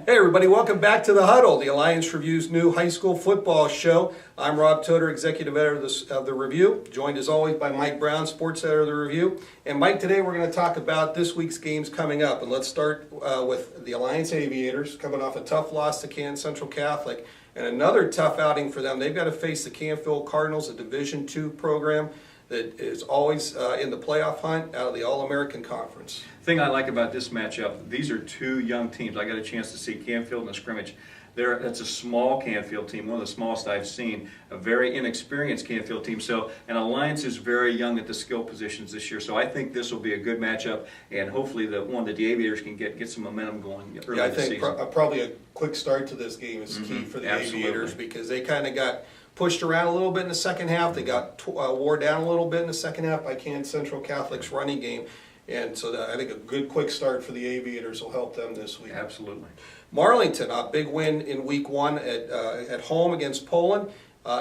Hey everybody, welcome back to the Huddle, the Alliance Review's new high school football show. I'm Rob Toder, Executive Editor of the Review, joined as always by Mike Brown, Sports Editor of the Review. And Mike, today we're going to talk about this week's games coming up. And let's start with the Alliance Aviators, coming off a tough loss to Canton Central Catholic. And another tough outing for them. They've got to face the Canfield Cardinals, a Division II program that is always in the playoff hunt out of the All-American Conference. The thing I like about this matchup, these are two young teams. I got a chance to see Canfield in a scrimmage. That's a small Canfield team, one of the smallest I've seen, a very inexperienced Canfield team. So, and Alliance is very young at the skill positions this year. So I think this will be a good matchup, and hopefully the Aviators can get some momentum going early I this think season. Probably a quick start to this game is key for the Aviators, because they kind of got pushed around a little bit in the second half. They got wore down a little bit in the second half by Canton Central Catholic's running game. And so I think a good quick start for the Aviators will help them this week. Absolutely. Marlington, a big win in week one at home against Poland.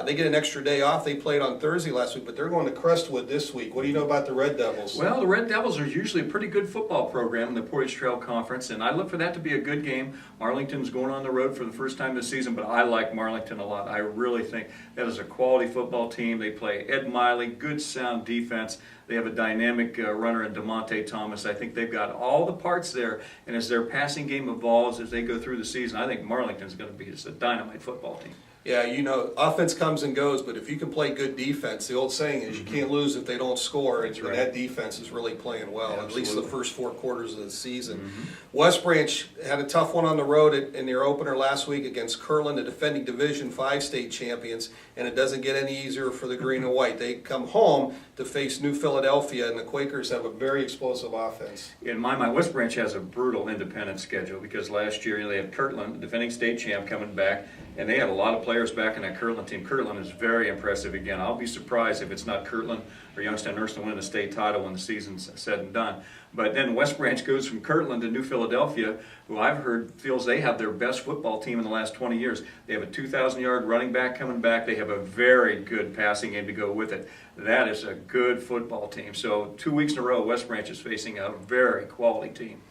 They get an extra day off. They played on Thursday last week, but they're going to Crestwood this week. What do you know about the Red Devils? Well, the Red Devils are usually a pretty good football program in the Portage Trail Conference, and I look for that to be a good game. Marlington's going on the road for the first time this season, but I like Marlington a lot. I really think that is a quality football team. They play Ed Miley, good sound defense. They have a dynamic runner in DeMonte Thomas. I think they've got all the parts there, and as their passing game evolves as they go through the season, I think Marlington's going to be just a dynamite football team. Yeah, you know, offense comes and goes, but if you can play good defense, the old saying is you can't lose if they don't score, and right. That defense is really playing well, Absolutely. at least the first four quarters of the season. West Branch had a tough one on the road in their opener last week against Kirtland, the defending Division V state champions, and it doesn't get any easier for the green and white. They come home to face New Philadelphia, and the Quakers have a very explosive offense. In my mind, West Branch has a brutal independent schedule because last year they had Kirtland, the defending state champ, coming back, and they had a lot of players back in that Kirtland team. Kirtland is very impressive again. I'll be surprised if it's not Kirtland or Youngstown Nursing winning the state title when the season's said and done. But then West Branch goes from Kirtland to New Philadelphia, who I've heard feels they have their best football team in the last 20 years. They have a 2,000-yard running back coming back. They have a very good passing game to go with it. That is a good football team. So 2 weeks in a row, West Branch is facing a very quality team.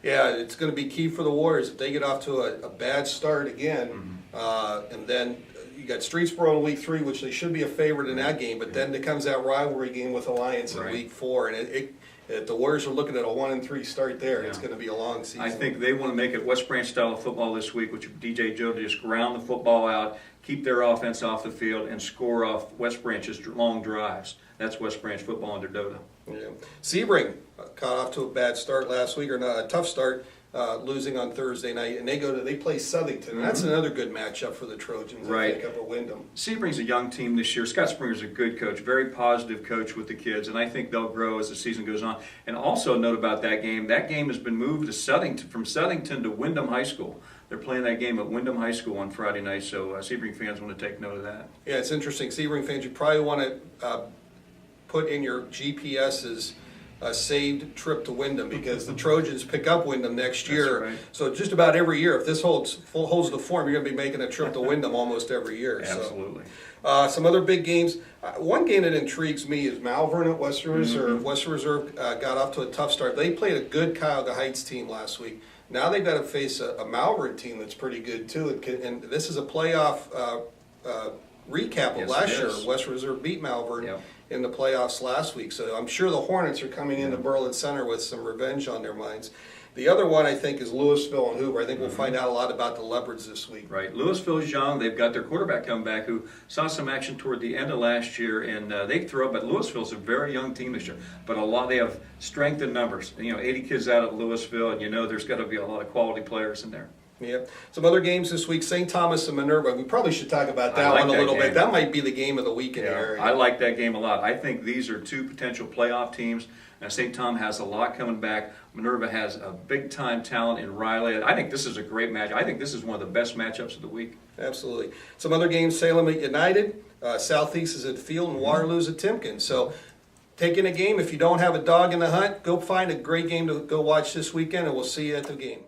Yeah, it's going to be key for the Warriors if they get off to a bad start again, and then you got Streetsboro in week 3, which they should be a favorite in that game, but then there comes that rivalry game with Alliance in week 4, and the Warriors are looking at a 1-3 start there. Yeah. It's going to be a long season. I think they want to make it West Branch style of football this week, which DJ Joe to just ground the football out, keep their offense off the field, and score off West Branch's long drives. That's West Branch football under Dota. Yeah. Sebring got off to a bad start last week, or not a tough start, losing on Thursday night, and they play Southington. And that's another good matchup for the Trojans. Right. I think, up at Wyndham. Sebring's a young team this year. Scott Springer's a good coach, very positive coach with the kids, and I think they'll grow as the season goes on. And also note about that game has been moved to from Southington to Wyndham High School. They're playing that game at Wyndham High School on Friday night, so Sebring fans want to take note of that. Yeah, it's interesting. Sebring fans, you probably want to put in your GPS's a saved trip to Wyndham, because the Trojans pick up Wyndham next year. That's right. So just about every year, if this holds the form, you're going to be making a trip to Wyndham almost every year. Absolutely. So, some other big games. One game that intrigues me is Malvern at Western Reserve. Western Reserve got off to a tough start. They played a good Cuyahoga Heights team last week. Now they've got to face a Malvern team that's pretty good too. And this is a playoff recap of last year. West Reserve beat Malvern in the playoffs last week. So I'm sure the Hornets are coming into Berlin Center with some revenge on their minds. The other one, I think, is Louisville and Hoover. I think we'll find out a lot about the Leopards this week. Right. Louisville's young. They've got their quarterback coming back who saw some action toward the end of last year, and they threw up. But Louisville's a very young team this year. But they have strength in numbers. 80 kids out at Louisville, and there's got to be a lot of quality players in there. Yeah. Some other games this week, St. Thomas and Minerva. We probably should talk about that one a little bit. That might be the game of the week in the area. I like that game a lot. I think these are two potential playoff teams. Now, St. Tom has a lot coming back. Minerva has a big-time talent in Riley. I think this is a great match. I think this is one of the best matchups of the week. Absolutely. Some other games, Salem at United, Southeast is at Field, and Waterloo's at Timken. So taking a game, if you don't have a dog in the hunt, go find a great game to go watch this weekend, and we'll see you at the game.